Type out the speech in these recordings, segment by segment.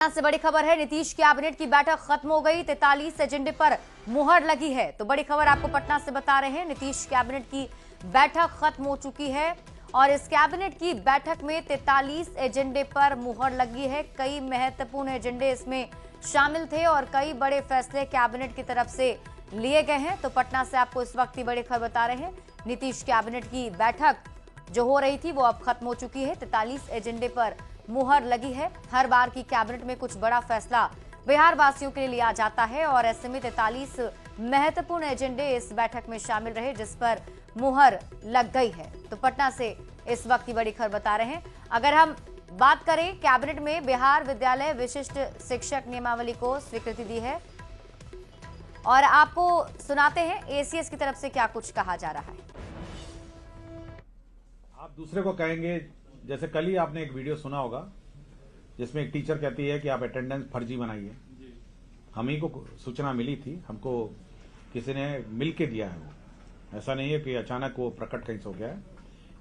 यहाँ से बड़ी खबर है, नीतीश कैबिनेट की बैठक खत्म हो गई, 43 एजेंडे पर मुहर लगी है। तो बड़ी खबर आपको पटना से बता रहे हैं, नीतीश कैबिनेट की बैठक खत्म हो चुकी है और इस कैबिनेट की बैठक में 43 एजेंडे पर मुहर लगी है। कई महत्वपूर्ण एजेंडे इसमें शामिल थे और कई बड़े फैसले कैबिनेट की तरफ से लिए गए हैं। तो पटना से आपको इस वक्त की बड़ी खबर बता रहे हैं, नीतीश कैबिनेट की बैठक जो हो रही थी वो अब खत्म हो चुकी है। 43 एजेंडे पर मुहर लगी है। हर बार की कैबिनेट में कुछ बड़ा फैसला बिहार वासियों के लिए लिया जाता है और ऐसे में 43 महत्वपूर्ण एजेंडे इस बैठक में शामिल रहे जिस पर मुहर लग गई है। तो पटना से इस वक्त की बड़ी खबर बता रहे हैं। अगर हम बात करें, कैबिनेट में बिहार विद्यालय विशिष्ट शिक्षक नियमावली को स्वीकृति दी है और आपको सुनाते हैं एसीएस की तरफ से क्या कुछ कहा जा रहा है। आप दूसरे को कहेंगे, जैसे कल ही आपने एक वीडियो सुना होगा जिसमें एक टीचर कहती है कि आप अटेंडेंस फर्जी बनाइए। हम ही को सूचना मिली थी, हमको किसी ने मिल के दिया है। वो ऐसा नहीं है कि अचानक वो प्रकट कहीं से हो गया है।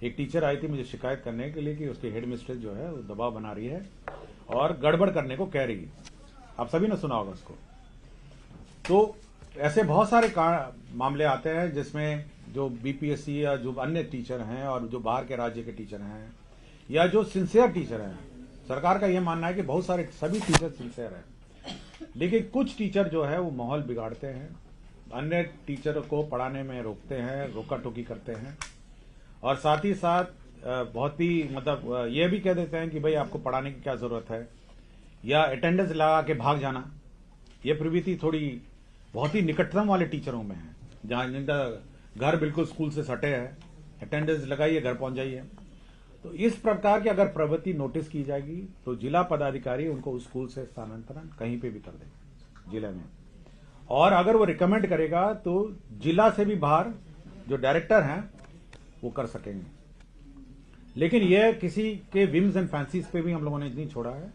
एक टीचर आई थी मुझे शिकायत करने के लिए कि उसकी हेड मिस्ट्रेस जो है वो दबाव बना रही है और गड़बड़ करने को कह रही है। आप सभी ने सुना होगा उसको। तो ऐसे बहुत सारे मामले आते हैं जिसमें जो बीपीएससी या जो अन्य टीचर हैं और जो बाहर के राज्य के टीचर हैं या जो सिंसियर टीचर हैं, सरकार का यह मानना है कि बहुत सारे सभी टीचर सिंसियर हैं, लेकिन कुछ टीचर जो है वो माहौल बिगाड़ते हैं, अन्य टीचर को पढ़ाने में रोकते हैं, रोका टोकी करते हैं और साथ ही साथ बहुत ही मतलब ये भी कह देते हैं कि भाई आपको पढ़ाने की क्या जरूरत है, या अटेंडेंस लगा के भाग जाना। ये प्रवृत्ति थोड़ी बहुत ही निकटतम वाले टीचरों में है, जहां जिनका घर बिल्कुल स्कूल से सटे है, अटेंडेंस लगाइए घर पहुंच जाइए। तो इस प्रकार की अगर प्रवृत्ति नोटिस की जाएगी तो जिला पदाधिकारी उनको उस स्कूल से स्थानांतरण कहीं पे भी कर देगा जिले में, और अगर वो रिकमेंड करेगा तो जिला से भी बाहर जो डायरेक्टर हैं वो कर सकेंगे। लेकिन यह किसी के विम्स एंड फैंसीज पे भी हम लोगों ने नहीं छोड़ा है।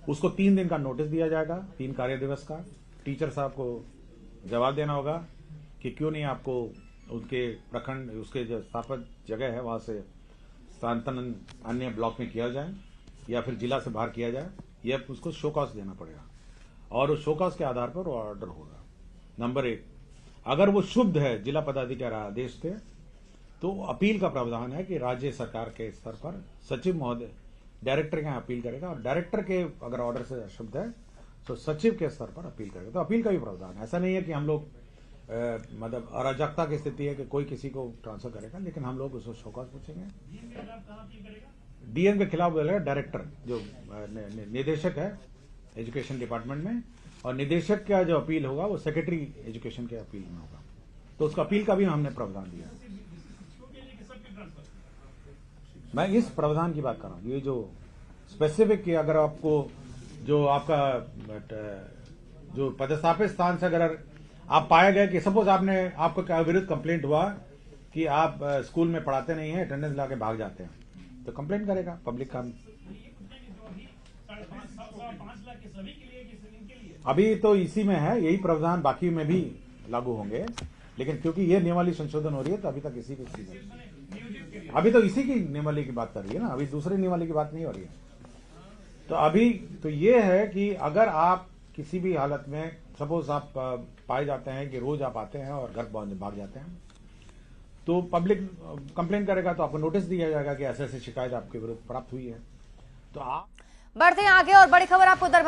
उसको 3 दिन का नोटिस दिया जाएगा, 3 कार्य दिवस का। टीचर साहब को जवाब देना होगा कि क्यों नहीं आपको उनके प्रखंड, उसके जो स्थापित जगह है वहां से स्थानांतरण अन्य ब्लॉक में किया जाए या फिर जिला से बाहर किया जाए, यह उसको शो कॉज देना पड़ेगा और उस शो कॉज के आधार पर वो ऑर्डर होगा। नंबर 1, अगर वो शुद्ध है जिला पदाधिकारी आदेश से तो अपील का प्रावधान है कि राज्य सरकार के स्तर पर सचिव महोदय डायरेक्टर के यहाँ अपील करेगा और डायरेक्टर के अगर ऑर्डर से अशुद्ध है तो सचिव के स्तर पर अपील करेगा। तो अपील का भी प्रावधान है। ऐसा नहीं है कि हम लोग मतलब अराजकता की स्थिति है कि कोई किसी को ट्रांसफर करेगा, लेकिन हम लोग उसको शोकॉज पूछेंगे। डीएम के खिलाफ बोलेगा डायरेक्टर, जो निदेशक है एजुकेशन डिपार्टमेंट में, और निदेशक का जो अपील होगा वो सेक्रेटरी एजुकेशन के अपील में होगा। तो उसका अपील का भी हमने प्रावधान दिया। मैं इस प्रावधान की बात कर रहा हूँ, ये जो स्पेसिफिक कि अगर आपको जो आपका जो पदस्थापित स्थान से अगर आप पाया गया कि सपोज आपका विरुद्ध कंप्लेंट हुआ कि आप स्कूल में पढ़ाते नहीं हैं, अटेंडेंस ला के भाग जाते हैं, तो कंप्लेंट करेगा पब्लिक काम। अभी तो इसी में है, यही प्रावधान बाकी में भी लागू होंगे, लेकिन क्योंकि ये नियमावली संशोधन हो रही है तो अभी तक इसी की अभी तो इसी की नियमावली की बात कर रही है ना, अभी दूसरी नियमावली की बात नहीं हो रही है। तो अभी तो ये है कि अगर आप किसी भी हालत में सपोज आप पाए जाते हैं कि रोज आप आते हैं और घर भाग जाते हैं, तो पब्लिक कंप्लेन करेगा तो आपको नोटिस दिया जाएगा कि ऐसे ऐसे शिकायत आपके विरुद्ध प्राप्त हुई है। तो आप बढ़ते हैं आगे और बड़ी खबर आपको